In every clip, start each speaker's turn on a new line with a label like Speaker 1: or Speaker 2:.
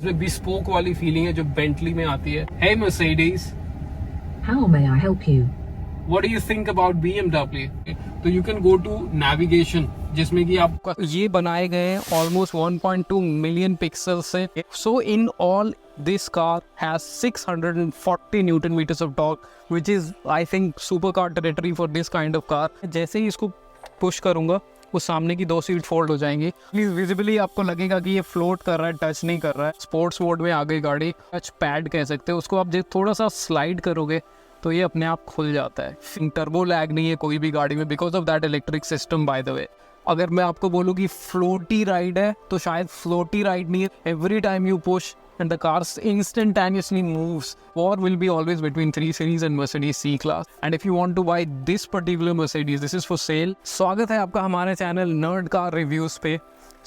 Speaker 1: इसमें बिस्पोक वाली फीलिंग है जो बेंटली में आती है। Hey Mercedes,
Speaker 2: How may I help you?
Speaker 1: what do you think about BMW? तो you can go to navigation, जिसमें कि आपका ये बनाए गए हैं ऑलमोस्ट 1.2 मिलियन पिक्सल से। So in all this car has 640 newton metres of torque, which is I think super car territory for this kind of car. जैसे ही इसको पुश करूंगा वो सामने की 2 सीट फोल्ड हो जाएंगी। प्लीज विजिबली आपको लगेगा कि ये फ्लोट कर रहा है, टच नहीं कर रहा है। स्पोर्ट्स मोड में आ गई गाड़ी, टच पैड कह सकते हो उसको। आप थोड़ा सा स्लाइड करोगे तो ये अपने आप खुल जाता है। टर्बो लैग नहीं है कोई भी गाड़ी में because of that electric system. By the वे, अगर मैं आपको बोलूँ कि फ्लोटी राइड है तो शायद फ्लोटी राइड नहीं है। Every time you push and the car instantaneously moves. War will be always between 3 Series and Mercedes C-Class. And if you want to buy this particular Mercedes, this is for sale. स्वागत है आपका हमारे channel nerd car reviews पे।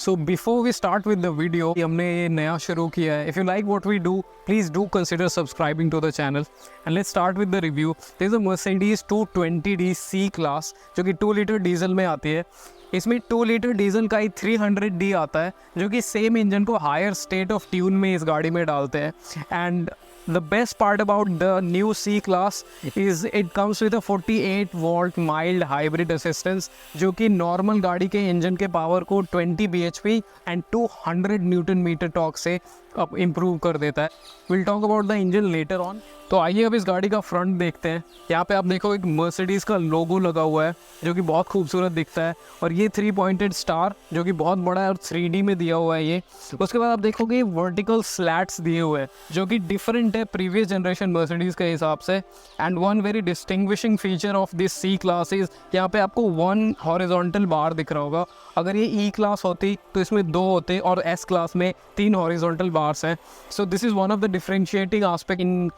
Speaker 1: So before we start with the video, हमने ये नया शुरू किया है। If you like what we do, please do consider subscribing to the channel. And let's start with the review. There is a Mercedes 220d C-Class जो कि 2 litre diesel में आती है। इसमें 2 लीटर डीजल का ही 300D आता है जो कि सेम इंजन को हायर स्टेट ऑफ ट्यून में इस गाड़ी में डालते हैं। And the best part about the new C class is it comes with a 48 volt mild hybrid assistance जो कि नॉर्मल गाड़ी के इंजन के पावर को 20 bhp and 200 newton metre torque से अब इम्प्रूव कर देता है। Will talk about the engine later on. तो आइए अब इस गाड़ी का फ्रंट देखते हैं। यहाँ पे आप देखो एक मर्सिडीज़ का लोगो लगा हुआ है जो कि बहुत खूबसूरत दिखता है, और ये 3 पॉइंटेड स्टार जो कि बहुत बड़ा है और 3D में दिया हुआ है ये। उसके बाद आप देखोगे वर्टिकल स्लैट्स दिए हुए हैं जो कि डिफरेंट है प्रीवियस जनरेशन मर्सिडीज़ के हिसाब से। And one very distinguishing feature of this C class is यहाँ पे आपको 1 हॉरिजॉन्टल बार दिख रहा होगा। अगर ये ई क्लास होती तो इसमें 2 होते और एस क्लास में 3 हॉरिजॉन्टल बार्स हैं। So this is one of the differentiating aspect in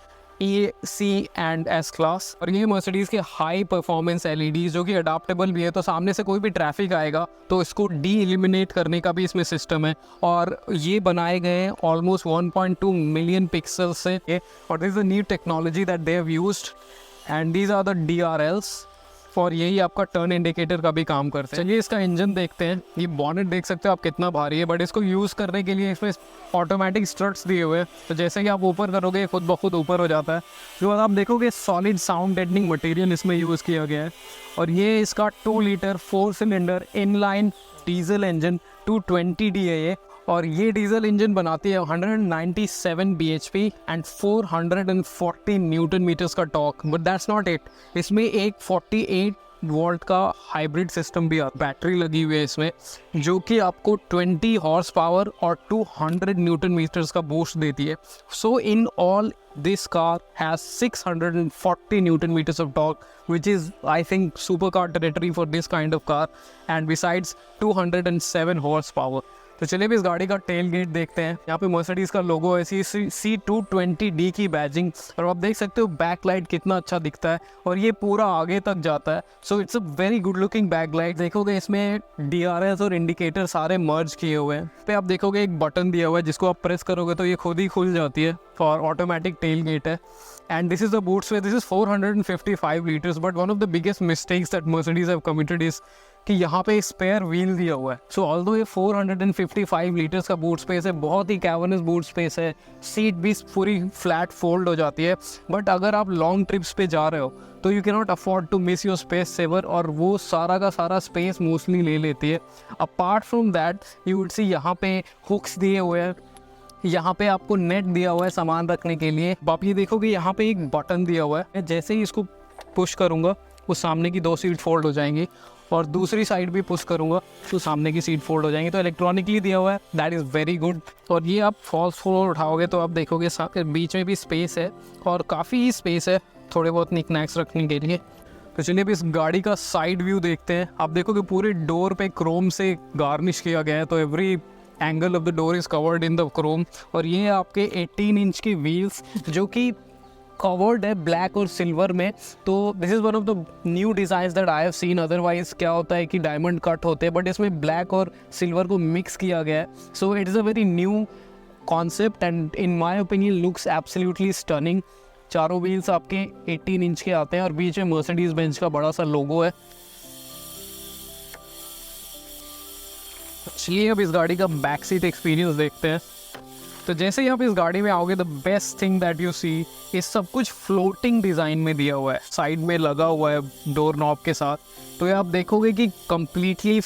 Speaker 1: E, C and S class. और ये मर्सिडीज़ के हाई परफॉर्मेंस LEDs जो कि अडाप्टेबल भी है, तो सामने से कोई भी ट्रैफिक आएगा तो इसको डी एलिमिनेट करने का भी इसमें सिस्टम है। और ये बनाए गए हैं ऑलमोस्ट 1.2 मिलियन पिक्सल से। और this is a new technology that they have used and these are the DRLs। और यही आपका टर्न इंडिकेटर का भी काम करते हैं। चलिए इसका इंजन देखते हैं। ये बॉनेट देख सकते हो आप कितना भारी है, बट इसको यूज़ करने के लिए इसमें ऑटोमेटिक स्ट्रट्स दिए हुए हैं, तो जैसे कि आप ऊपर करोगे खुद ब खुद ऊपर हो जाता है। जो आप देखोगे सॉलिड साउंड डेडनिंग मटेरियल इसमें यूज़ किया गया है। और ये इसका 2 litre 4 cylinder inline diesel engine 220D है ये। और ये डीजल इंजन बनाती है 197 bhp एंड 440 न्यूटन मीटर्स का torque. But that's not it, इसमें एक 48 वोल्ट का हाइब्रिड सिस्टम भी बैटरी लगी हुई है इसमें जो कि आपको 20 हॉर्स पावर और 200 न्यूटन मीटर्स का बूस्ट देती है। So in all this car has 640 newton meters of torque, which is I think supercar territory for this kind of car, and besides 207 horsepower. तो चलिए भी इस गाड़ी का टेल गेट देखते हैं। यहाँ पे मर्सिडीज़ का लोगो है, C220D की बैजिंग, और आप देख सकते हो बैक लाइट कितना अच्छा दिखता है और ये पूरा आगे तक जाता है। So it's a very good looking back light. देखोगे इसमें DRS और इंडिकेटर सारे मर्ज किए हुए हैं। पे आप देखोगे एक बटन दिया हुआ है जिसको आप प्रेस करोगे तो ये खुद ही खुल जाती है, और ऑटोमेटिक टेल गेट है। And this is the boot space. This is 455 liters. But one of the biggest mistakes that Mercedes have committed is कि यहाँ पे स्पेयर व्हील दिया हुआ है। सो ऑल्दो ये 455 लीटर्स का बूट स्पेस है, बहुत ही कैवर्नस बूट स्पेस है, सीट भी पूरी फ्लैट फोल्ड हो जाती है। बट अगर आप लॉन्ग ट्रिप्स पे जा रहे हो तो you can not afford to miss your space saver, और वो सारा का सारा स्पेस मोस्टली ले लेती है। Apart from that you would see यहाँ पे हुक्स दिए हुए हैं, यहाँ पे आपको नेट दिया हुआ है सामान रखने के लिए। आप ये देखोगे यहाँ पे एक बटन दिया हुआ है, जैसे ही इसको पुश करूँगा वो सामने की 2 सीट फोल्ड हो जाएंगी, और दूसरी साइड भी पुश करूँगा तो सामने की सीट फोल्ड हो जाएंगी। तो इलेक्ट्रॉनिकली दिया हुआ है, दैट इज़ वेरी गुड। और ये आप फॉल्स फ्लोर उठाओगे तो आप देखोगे बीच में भी स्पेस है, और काफ़ी ही स्पेस है थोड़े बहुत निकनैक्स रखने के लिए। तो चलिए अब इस गाड़ी का साइड व्यू देखते हैं। आप देखोगे पूरे डोर पे क्रोम से गार्निश किया गया है, तो every angle of the door is covered in the Chrome. और ये आपके 18 इंच की व्हील्स जो कि कवर्ड है ब्लैक और सिल्वर में। तो this is one of the new designs that I have seen. Otherwise क्या होता है कि डायमंड कट होते हैं, बट इसमें ब्लैक और सिल्वर को मिक्स किया गया है। So it is a very new concept and in my opinion looks absolutely stunning. चारों व्हील्स आपके 18 इंच के आते हैं और बीच में मर्सिडीज़ बेंज का बड़ा सा लोगो है। चलिए अब इस गाड़ी का बैक सीट एक्सपीरियंस देखते हैं। तो जैसे ही आप इस गाड़ी में आओगे, the best thing that you see, ये सब कुछ फ्लोटिंग डिज़ाइन में दिया हुआ है, साइड में लगा हुआ है डोर नॉब के साथ। तो ये आप देखोगे कि कम्प्लीटली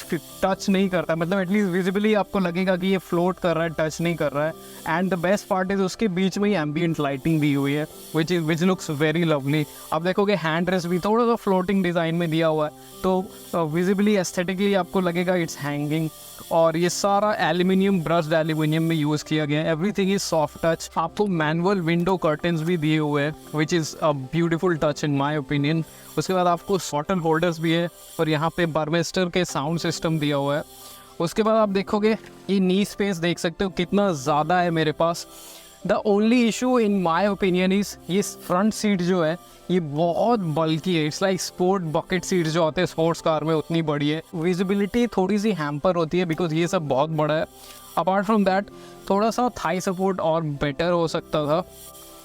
Speaker 1: टच नहीं करता, मतलब एटलीस्ट विजिबली आपको लगेगा कि ये फ्लोट कर रहा है, टच नहीं कर रहा है। And the best part is उसके बीच में ही एम्बियंट लाइटिंग दी हुई है विच लुक्स वेरी लवली। आप देखोगे हैंड रेस्ट भी थोड़ा सा फ्लोटिंग डिज़ाइन में दिया हुआ है, तो विजिबली एस्थेटिकली आपको लगेगा इट्स हैंगिंग। और ये सारा एल्यूमिनियम, ब्रश्ड एल्यूमिनियम में यूज़ किया गया है। Everything is soft touch. आपको मैनुअल विंडो कर्टन्स भी दिए हुए हैं विच is a beautiful touch in my opinion. उसके बाद आपको बॉटल होल्डर्स भी है और यहाँ पे बर्मेस्टर के साउंड सिस्टम दिया हुआ है। उसके बाद आप देखोगे ये नी स्पेस देख सकते हो कितना ज़्यादा है मेरे पास। The only issue in my opinion is ये फ्रंट सीट जो है ये बहुत बल्की है। It's like sport bucket seat जो आते हैं स्पोर्ट्स कार में, उतनी बड़ी है। विजिबिलिटी थोड़ी सी हैम्पर होती है बिकॉज ये सब बहुत बड़ा है। अपार्ट फ्रॉम दैट थोड़ा सा थाई सपोर्ट और बेटर हो सकता था।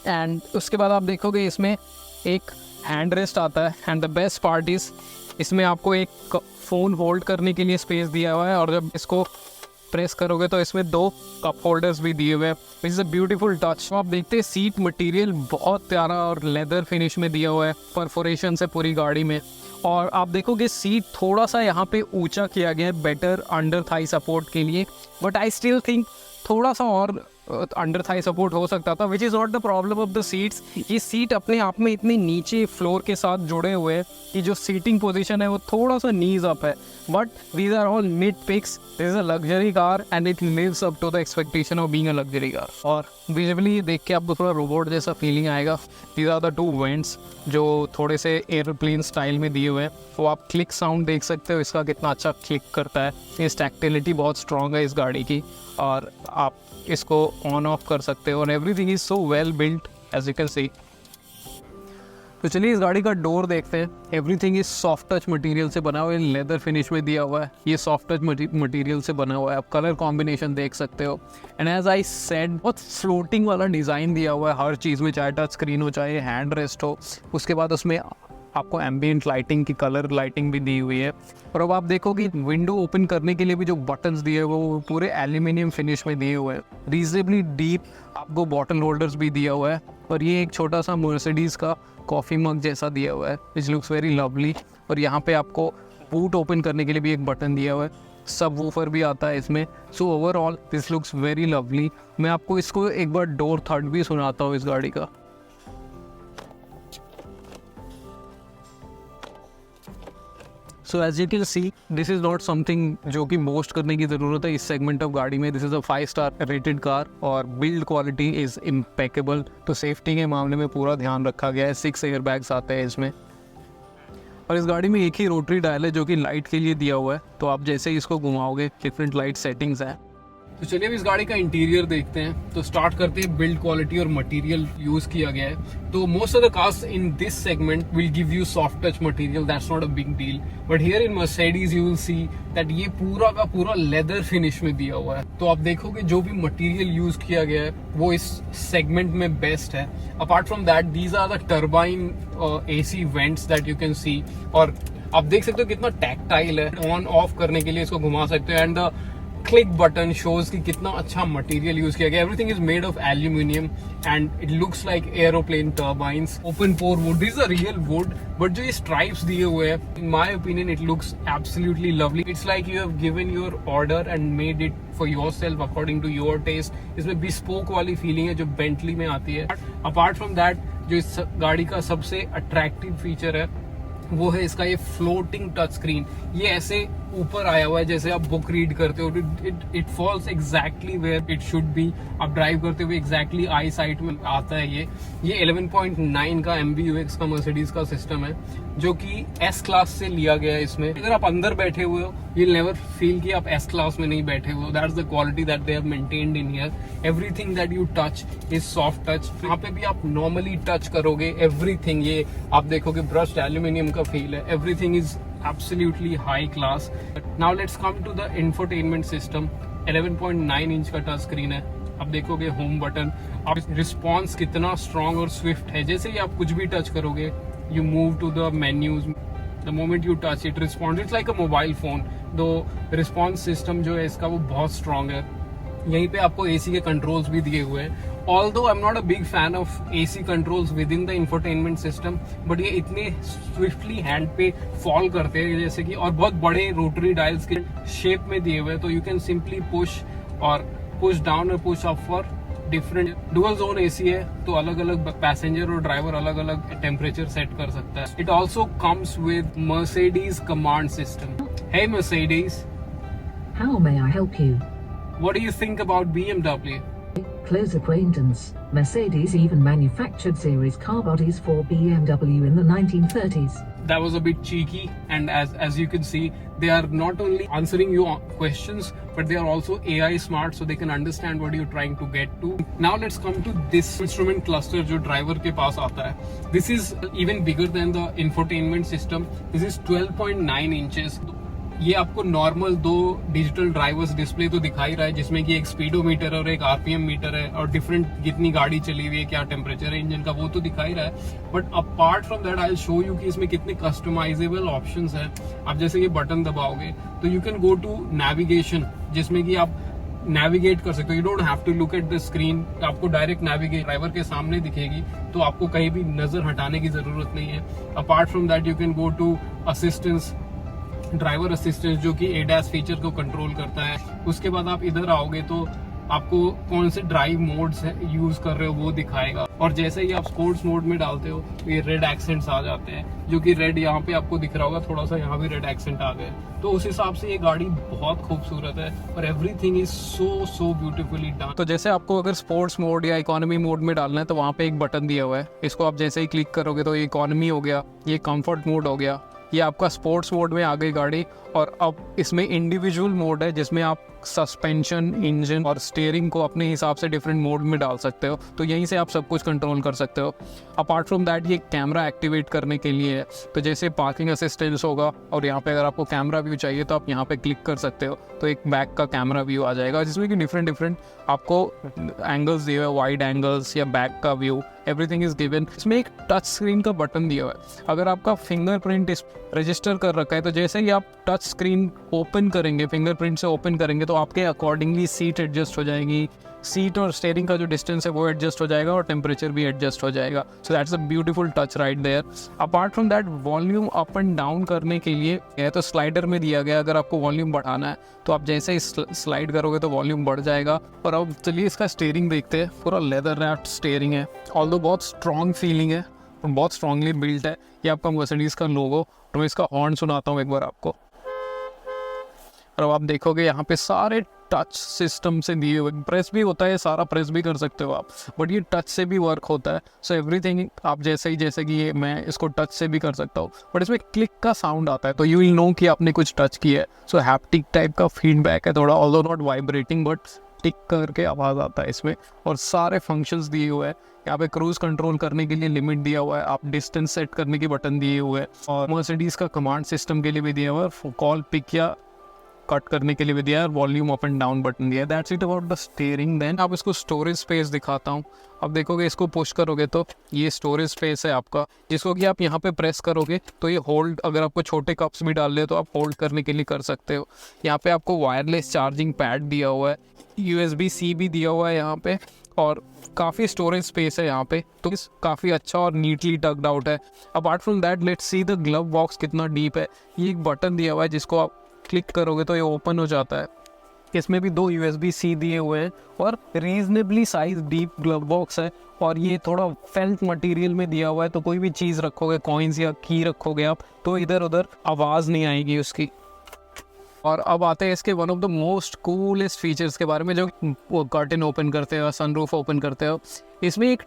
Speaker 1: एंड उसके बाद आप देखोगे इसमें एक हैंड रेस्ट आता है। And the best part is इसमें आपको एक फ़ोन होल्ड करने के लिए स्पेस दिया हुआ है और जब इसको प्रेस करोगे तो इसमें 2 कप होल्डर्स भी दिए हुए हैं विच इज़ अ ब्यूटीफुल टच। आप देखते हैं सीट मटेरियल बहुत प्यारा और लेदर फिनिश में दिया हुआ है, परफोरेशन से पूरी गाड़ी में। और आप देखोगे सीट थोड़ा सा यहाँ पे ऊंचा किया गया है बेटर अंडर थाई सपोर्ट के लिए, बट आई स्टिल थिंक थोड़ा सा और अंडर थाई सपोर्ट हो सकता था, which is not the problem of the seats. ये सीट अपने आप में इतनी नीचे फ्लोर के साथ जुड़े हुए हैं कि जो सीटिंग पोजीशन है वो थोड़ा सा नीज अप है, but these are all nit picks. This is a luxury car and it lives up to the expectation of being a luxury car. और विजुअली देख के आपको थोड़ा रोबोट जैसा फीलिंग आएगा। दीज आर द 2 वेंट्स जो थोड़े से एयरप्लेन स्टाइल में दिए हुए हैं। वो आप क्लिक साउंड देख सकते हो इसका कितना अच्छा क्लिक करता है। इस टैक्टिलिटी बहुत स्ट्रॉन्ग है इस गाड़ी की और आप इसको ऑन ऑफ कर सकते हो और everything is so well built as you can see. तो चलिए इस गाड़ी का डोर देखते हैं। Everything is soft touch material से बना हुआ है, लेदर फिनिश में दिया हुआ है। ये सॉफ्ट टच मटेरियल से बना हुआ है। आप कलर कॉम्बिनेशन देख सकते हो। एंड एज आई सेड बहुत फ्लोटिंग वाला डिज़ाइन दिया हुआ है हर चीज़ में, चाहे टच स्क्रीन हो चाहे हैंड रेस्ट हो। उसके बाद उसमें आपको एम्बियंट लाइटिंग की कलर लाइटिंग भी दी हुई है। और अब आप देखोगे विंडो ओपन करने के लिए भी जो बटन्स दिए हुए वो पूरे एल्यूमिनियम फिनिश में दिए हुए हैं। रीजनेबली डीप आपको बॉटल होल्डर्स भी दिया हुआ है और ये एक छोटा सा मर्सिडीज़ का कॉफ़ी मग जैसा दिया हुआ है विच लुक्स वेरी लवली। और यहाँ पे आपको बूट ओपन करने के लिए भी एक बटन दिया हुआ है। सब वूफर भी आता है इसमें। So overall this looks very lovely. मैं आपको इसको एक बार डोर थर्ड भी सुनाता हूँ इस गाड़ी का। So as you can see this is not something जो कि बोस्ट करने की ज़रूरत है इस सेगमेंट ऑफ गाड़ी में। This is a 5 star rated car और बिल्ड क्वालिटी इज़ इम्पेकेबल। तो सेफ्टी के मामले में पूरा ध्यान रखा गया है। 6 एयर बैग्स आते हैं इसमें और इस गाड़ी में एक ही रोटरी डायल है जो कि लाइट के लिए दिया हुआ है। तो आप जैसे ही इसको घुमाओगे डिफरेंट लाइट सेटिंग्स हैं। तो चलिए अब इस गाड़ी का इंटीरियर देखते हैं। तो स्टार्ट करते हैं बिल्ड क्वालिटी और मटेरियल यूज किया गया है। तो most of the cars in this segment will give you soft touch material, that's not a big deal, but here in Mercedes you will see that ये पूरा का पूरा लेदर फिनिश में दिया हुआ है। तो आप देखोगे जो भी मटेरियल यूज किया गया है वो इस सेगमेंट में बेस्ट है। Apart from that these are the turbine AC vents that you can see. और आप देख सकते हो कितना टैक्टाइल है। ऑन ऑफ करने के लिए इसको घुमा सकते हो and the click button shows कि कितना अच्छा मटेरियल यूज किया गया। Everything is made of aluminium and it looks like aeroplane turbines. Open pore wood is a real wood, but जो ये स्ट्राइप्स दिए हुए हैं in my opinion it looks absolutely lovely. It's like you have given your order and made it for yourself according to your taste. इसमें bespoke वाली feeling है जो Bentley में आती है। अपार्ट फ्रॉम दैट जो इस गाड़ी का सबसे अट्रैक्टिव फीचर है वो है इसका ये फ्लोटिंग टच स्क्रीन। ये ऐसे ऊपर आया हुआ है जैसे आप बुक रीड करते हो। It falls exactly where it should be. आप ड्राइव करते हुए एग्जैक्टली आई साइट में आता है। ये 11.9 का MBUX का मर्सिडीज का सिस्टम है जो कि S क्लास से लिया गया है। इसमें अगर आप अंदर बैठे हुए हो यू नेवर फील कि आप S क्लास में नहीं बैठे हुए हो। That's the quality that they have maintained in here. Everything that you touch is soft touch. यहाँ पे भी आप नॉर्मली टच करोगे एवरीथिंग ये आप देखोगे ब्रश्ड एल्यूमिनियम का फील है। Everything is absolutely high class. Now let's come to the infotainment system. 11.9 inch का टच स्क्रीन है। अब देखोगे होम बटन। अब रिस्पॉन्स कितना स्ट्रॉन्ग और स्विफ्ट है। जैसे ही आप कुछ भी टच करोगे you move to the menus. The moment you touch it respond. It's like a mobile phone. Though response system जो है इसका वो बहुत स्ट्रॉन्ग है। यहीं पे आपको एसी के कंट्रोल्स भी दिए हुए हैं। Although I am not a big fan of AC controls with in the infotainment system, but ये इतने स्विफ्टली हैंड पे फॉल करते हैं जैसे कि, और बहुत बड़े रोटरी डायल्स के शेप में दिए हुए हैं, तो यू कैन सिंपली पुश और पुश डाउन और push up for different. Dual zone AC है, तो अलग अलग पैसेंजर और ड्राइवर अलग अलग टेम्परेचर सेट कर सकता है। It also comes with Mercedes command system. Hey Mercedes,
Speaker 2: How may I help you?
Speaker 1: what do you think about BMW?
Speaker 2: Close acquaintance. Mercedes even manufactured series car bodies for BMW in the 1930s.
Speaker 1: That was a bit cheeky, and as you can see, they are not only answering your questions, but they are also AI smart, so they can understand what you're trying to get to. Now let's come to this instrument cluster जो driver के पास आता है. This is even bigger than the infotainment system. This is 12.9 inches. ये आपको normal 2 digital drivers display तो दिखा ही रहा है, जिसमें कि एक स्पीडोमीटर और एक आरपीएम मीटर है, और डिफरेंट कितनी गाड़ी चली हुई है, क्या टेम्परेचर है इंजन का, वो तो दिखा ही रहा है। But apart from that I will show you कि इसमें कितने कस्टमाइजेबल ऑप्शंस हैं। आप जैसे ये बटन दबाओगे तो you can go to navigation, जिसमें कि आप नेविगेट कर सकते हो। You don't have to look at the screen, आपको डायरेक्ट नेविगेट ड्राइवर के सामने दिखेगी, तो आपको कहीं भी नजर हटाने की जरूरत नहीं है। Apart from that you can go to assistance, driver assistance, जो कि एडास फीचर को कंट्रोल करता है। उसके बाद आप इधर आओगे तो आपको कौन से ड्राइव मोड्स यूज कर रहे हो वो दिखाएगा, और जैसे ही आप स्पोर्ट्स मोड में डालते हो तो ये रेड एक्सेंट्स आ जाते हैं, जो कि रेड यहाँ पे आपको दिख रहा होगा, थोड़ा सा यहाँ भी रेड एक्सेंट आ गए। तो उस हिसाब से ये गाड़ी बहुत खूबसूरत है, और everything is so beautifully done. तो जैसे आपको अगर स्पोर्ट्स मोड या इकोनॉमी मोड में डालना है तो वहाँ पे एक बटन दिया हुआ है, इसको आप जैसे ही क्लिक करोगे तो ये इकोनॉमी हो गया, ये कंफर्ट मोड हो गया, ये आपका स्पोर्ट्स मोड में आ गई गाड़ी। और अब इसमें इंडिविजुअल मोड है, जिसमें आप सस्पेंशन, इंजन और स्टीयरिंग को अपने हिसाब से डिफरेंट मोड में डाल सकते हो, तो यहीं से आप सब कुछ कंट्रोल कर सकते हो। अपार्ट फ्रॉम दैट ये कैमरा एक्टिवेट करने के लिए है, तो जैसे पार्किंग असिस्टेंस होगा, और यहाँ पे अगर आपको कैमरा व्यू चाहिए तो आप यहाँ पे क्लिक कर सकते हो, तो एक बैक का कैमरा व्यू आ जाएगा, जिसमें कि डिफरेंट आपको एंगल्स दिए हुए, वाइड एंगल्स या बैक का व्यू, एवरीथिंग इज गिवन। इसमें एक टच स्क्रीन का बटन दिया हुआ है, अगर आपका फिंगरप्रिंट रजिस्टर कर रखा है तो जैसे ही आप टच स्क्रीन ओपन करेंगे, फिंगरप्रिंट से ओपन करेंगे, तो आपके अकॉर्डिंगली सीट एडजस्ट हो जाएगी, सीट और स्टीयरिंग का जो डिस्टेंस है वो एडजस्ट हो जाएगा, और टेम्परेचर भी एडजस्ट हो जाएगा। So that's a beautiful touch right there. Apart from that volume up and down करने के लिए है तो स्लाइडर में दिया गया, अगर आपको वॉल्यूम बढ़ाना है तो आप जैसे ही स्लाइड करोगे तो वॉल्यूम बढ़ जाएगा। और अब चलिए इसका स्टीयरिंग देखते हैं। पूरा लेदर रैप्ड स्टीयरिंग है, ऑल्दो बहुत स्ट्रॉन्ग फीलिंग है, बहुत स्ट्रांगली बिल्ट है। ये आपका मर्सिडीज़ का लोगो, तो मैं इसका हॉर्न सुनाता हूँ एक बार आपको। और अब आप देखोगे यहाँ पे सारे टच सिस्टम से दिए हुए, प्रेस भी होता है, सारा प्रेस भी कर सकते हो आप, बट ये टच से भी वर्क होता है। सो एवरीथिंग आप जैसे कि ये मैं इसको टच से भी कर सकता हूँ, बट इसमें क्लिक का साउंड आता है, तो यू विल नो कि आपने कुछ टच किया है। सो हैप्टिक टाइप का फीडबैक है थोड़ा, ऑल्दो नॉट वाइब्रेटिंग, बट टिक करके आवाज़ आता है इसमें। और सारे फंक्शंस दिए हुए हैं, यहाँ पे क्रूज कंट्रोल करने के लिए लिमिट दिया हुआ है, आप डिस्टेंस सेट करने की बटन दिए हुए हैं, और मर्सिडीज़ का कमांड सिस्टम के लिए भी दिया हुआ है, कॉल पिक या कट करने के लिए भी दिया है, volume up and down button दिया है। That's it about the steering. Then आप इसको स्टोरेज स्पेस दिखाता हूँ। अब देखोगे इसको पुश करोगे तो ये स्टोरेज स्पेस है आपका, जिसको कि आप यहाँ पे प्रेस करोगे तो ये होल्ड, अगर आपको छोटे कप्स भी डाल ले तो आप होल्ड करने के लिए कर सकते हो। यहाँ पे आपको वायरलेस चार्जिंग पैड दिया हुआ है, USB-C भी दिया हुआ है यहाँ पे, और काफ़ी स्टोरेज स्पेस है यहाँ पे, तो काफ़ी अच्छा और नीटली टक्ड आउट है। Apart from that let's see the glove box कितना डीप है। ये एक बटन दिया हुआ है, जिसको आप क्लिक करोगे तो ये ओपन हो जाता है। इसमें भी 2 USB-C दिए हुए हैं, और reasonably size deep glove box है, और ये थोड़ा फेल्ट मटेरियल में दिया हुआ है, तो कोई भी चीज़ रखोगे, कॉइन्स या की रखोगे आप, तो इधर उधर आवाज़ नहीं आएगी उसकी। और अब आते हैं इसके one of the most coolest features के बारे में, जो वो कर्टन ओपन करते हो, सनरूफ ओपन करते हो। इसमें एक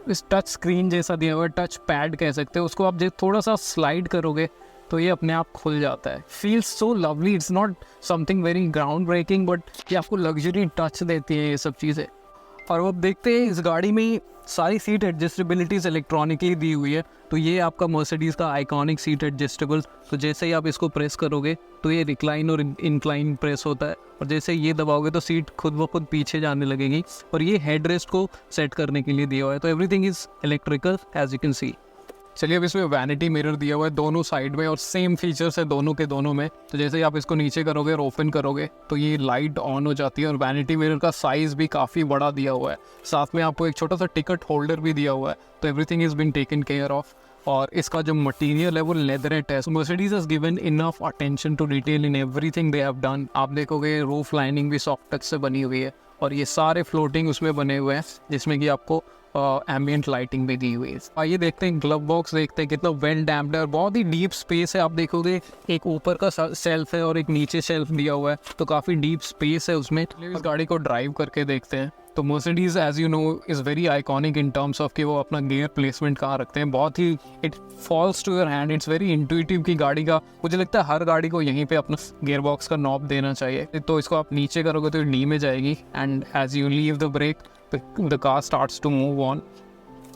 Speaker 1: इस टच स्क्रीन जैसा दिया हुआ है, टच पैड कह सकते हो उसको, आप जब थोड़ा सा स्लाइड करोगे तो ये अपने आप खुल जाता है। Feels so lovely, it's not something very ground breaking, but ये आपको लग्जरी टच देती है ये सब चीज़ें। और अब देखते हैं इस गाड़ी में सारी सीट एडजस्टेबिलिटीज़ इलेक्ट्रॉनिकली दी हुई है, तो ये आपका मर्सिडीज़ का आइकॉनिक सीट एडजस्टेबल। तो जैसे ही आप इसको प्रेस करोगे तो ये रिक्लाइन और इंक्लाइन प्रेस होता है, और जैसे ये दबाओगे तो सीट खुद ब खुद पीछे जाने लगेगी, और ये हेड रेस्ट को सेट करने के लिए दिया हुआ है। तो everything is electrical as you can see. चलिए अब इसमें वैनिटी मिरर दिया हुआ है दोनों साइड में और सेम फीचर्स है दोनों के दोनों में। तो जैसे ही आप इसको नीचे करोगे और ओपन करोगे तो ये लाइट ऑन हो जाती है और वैनिटी मिरर का साइज़ भी काफ़ी बड़ा दिया हुआ है। साथ में आपको एक छोटा सा टिकट होल्डर भी दिया हुआ है। तो everything is been taken care of. और इसका जो मटेरियल है वो लेदरेट है। Mercedes has given enough attention to detail in everything they have done. आप देखोगे रूफ लाइनिंग भी सॉफ्ट टच से बनी हुई है और ये सारे फ्लोटिंग उसमें बने हुए हैं जिसमें कि आपको एम्बियंट लाइटिंग भी दी हुई है। आइए देखते हैं ग्लव बॉक्स, देखते हैं कितना वेल डैम्प्ड है और बहुत ही डीप स्पेस है। आप देखोगे एक ऊपर का शेल्फ है और एक नीचे शेल्फ दिया हुआ है, तो काफ़ी डीप स्पेस है उसमें। इस गाड़ी को ड्राइव करके देखते हैं। तो Mercedes as you know is very iconic in terms of कि वो अपना गियर प्लेसमेंट कहाँ रखते हैं। बहुत ही it falls to your hand, it's very intuitive की गाड़ी का। मुझे लगता है हर गाड़ी को यहीं पे अपना गियर बॉक्स का नॉब देना चाहिए। तो इसको आप नीचे करोगे तो डी में जाएगी and as you leave the brake the car starts to move on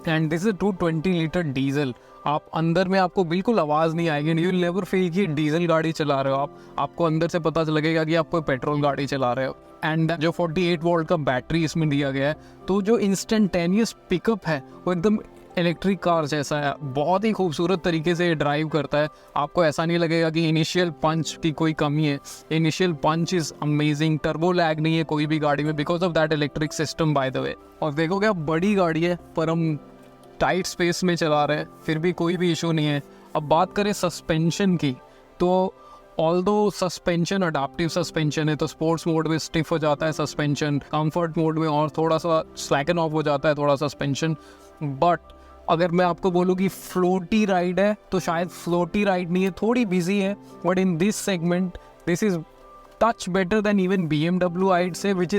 Speaker 1: and this is a 220 litre diesel. आप अंदर में आपको बिल्कुल आवाज़ नहीं आएगी, यू विल नेवर फील कि डीजल गाड़ी चला रहे हो आपको अंदर से पता लगेगा कि आप कोई पेट्रोल गाड़ी चला रहे हो। एंड जो 48 वोल्ट का बैटरी इसमें दिया गया है, तो जो इंस्टेंटेनियस पिकअप है वो एकदम इलेक्ट्रिक कार जैसा है। बहुत ही खूबसूरत तरीके से ये ड्राइव करता है। आपको ऐसा नहीं लगेगा कि इनिशियल पंच की कोई कमी है। Initial punch is amazing. Turbo lag नहीं है कोई भी गाड़ी में because of that electric system by the way. और देखोगे आप बड़ी गाड़ी है पर हम टाइट स्पेस में चला रहे हैं, फिर भी कोई भी इशू नहीं है। अब बात करें सस्पेंशन की, तो ऑल्दो सस्पेंशन अडाप्टिव सस्पेंशन है, तो स्पोर्ट्स मोड में स्टिफ हो जाता है सस्पेंशन, कंफर्ट मोड में और थोड़ा सा स्लैकन ऑफ हो जाता है थोड़ा सस्पेंशन। बट अगर मैं आपको बोलूँ कि फ्लोटी राइड है तो शायद फ्लोटी राइड नहीं है, थोड़ी बिजी है। But in this segment this is touch better than even BMW आइड से, which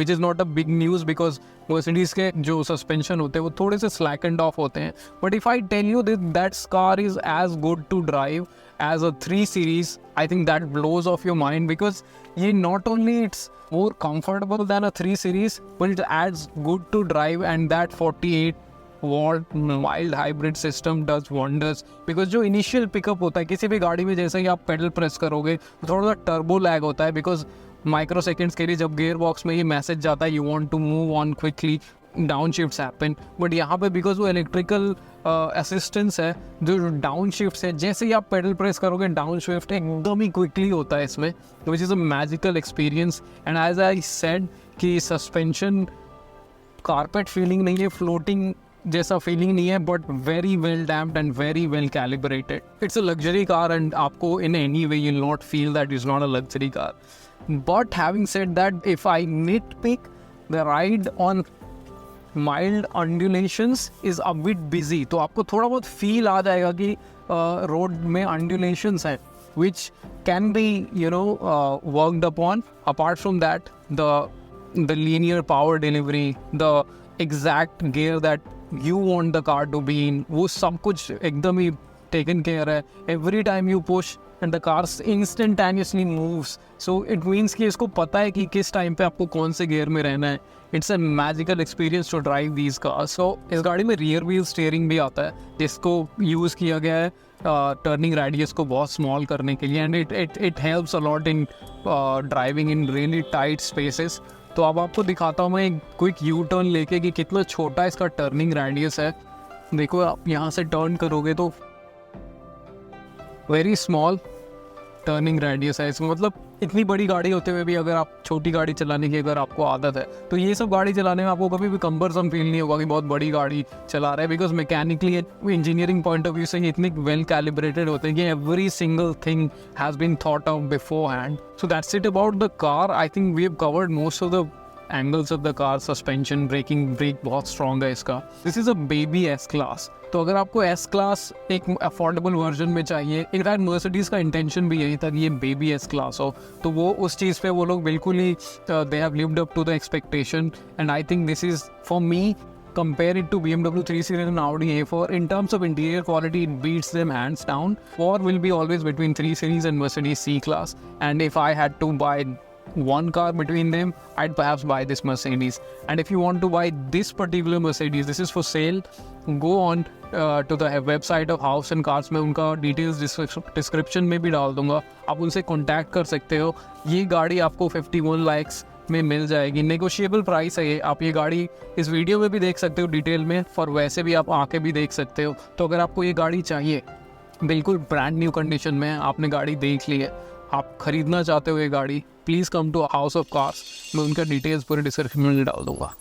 Speaker 1: is not a big news because Mercedes के जो सस्पेंशन होते हैं वो थोड़े से स्लैकेंड ऑफ होते हैं। But if I tell you that car is as good to drive as a 3 Series, I think that blows off your mind because ये not only it's more comfortable than a 3 Series, but it adds good to drive and that 48 volt mild hybrid system does wonders. Because जो initial pickup होता है किसी भी गाड़ी में, जैसे ही आप पेडल प्रेस करोगे थोड़ा सा टर्बो लैग होता है बिकॉज माइक्रो सेकेंड्स के लिए जब गियर बॉक्स में ये मैसेज जाता है you want to move on quickly, down shifts happen. But यहाँ पे बिकॉज वो इलेक्ट्रिकल असिस्टेंस है, जो डाउन शिफ्ट्स है जैसे ही आप पेडल प्रेस करोगे डाउन शिफ्ट एकदम ही क्विकली होता है इसमें, which is a magical experience. And as I said कि सस्पेंशन कारपेट फीलिंग नहीं है, फ्लोटिंग जैसा फीलिंग नहीं है, but very well damped and very well calibrated. It's a luxury car and आपको in any way you not feel that is not a luxury car. But having said that, if I nitpick, the ride on mild undulations is a bit busy. तो आपको थोड़ा बहुत feel आ जाएगा कि road में अंडुलेशंस हैं which can be worked upon. Apart from that the linear power delivery, the exact gear that you want the car to be in, वो सब कुछ एकदम ही taken care है। Every time you push and the car instantaneously moves, so it means कि इसको पता है कि किस टाइम पे आपको कौन से गियर में रहना है। It's a magical experience to drive these cars. So इस गाड़ी में rear wheel steering भी आता है जिसको यूज़ किया गया है टर्निंग रेडियस को बहुत स्मॉल करने के लिए, and it helps a lot in driving in really tight spaces. तो अब आपको दिखाता हूँ मैं एक क्विक यू टर्न लेके कि कितना छोटा इसका टर्निंग रेडियस है। देखो आप यहाँ से टर्न करोगे तो वेरी स्मॉल टर्निंग रेडियस है इसमें। मतलब इतनी बड़ी गाड़ी होते हुए भी अगर आप छोटी गाड़ी चलाने की अगर आपको आदत है तो ये सब गाड़ी चलाने में आपको कभी भी कंबरसम फील नहीं होगा कि बहुत बड़ी गाड़ी चला रहा है, because mechanically engineering point of view से ये इतने वेल कैलिब्रेटेड होते हैं कि every single thing has been thought of beforehand. So that's it about the car. I think we have covered most of the angles of the car. Suspension, brake बहुत strong है इसका। This is a baby S class. तो अगर आपको S class एक affordable version में चाहिए, in fact Mercedes का इंटेंशन भी यही था कि ये बेबी एस क्लास हो, तो वो उस चीज़ पे वो लोग बिल्कुल ही they have lived up to the expectation. And I think this is for me, compare it to BMW 3 Series and Audi A4, in terms of interior quality it beats them hands down. 4 will be always between 3 Series and Mercedes C-Class, and if I had to buy one car between them, I'd perhaps buy this Mercedes. And if you want to buy this particular Mercedes, this is for sale, go on to the website of House and Cars। मैं उनका details description में भी डाल दूंगा, आप उनसे contact कर सकते हो। ये गाड़ी आपको 51 lakhs में मिल जाएगी। नेगोशिएबल प्राइस है ये। आप ये गाड़ी इस वीडियो में भी देख सकते हो डिटेल में, और वैसे भी आप आके भी देख सकते हो। तो अगर आपको ये गाड़ी चाहिए बिल्कुल ब्रांड न्यू कंडीशन में, आपने गाड़ी देख ली है, आप खरीदना चाहते हो ये गाड़ी, please come to House of Cars. मैं उनका डिटेल्स पूरे डिस्क्रिप्शन में डाल दूँगा।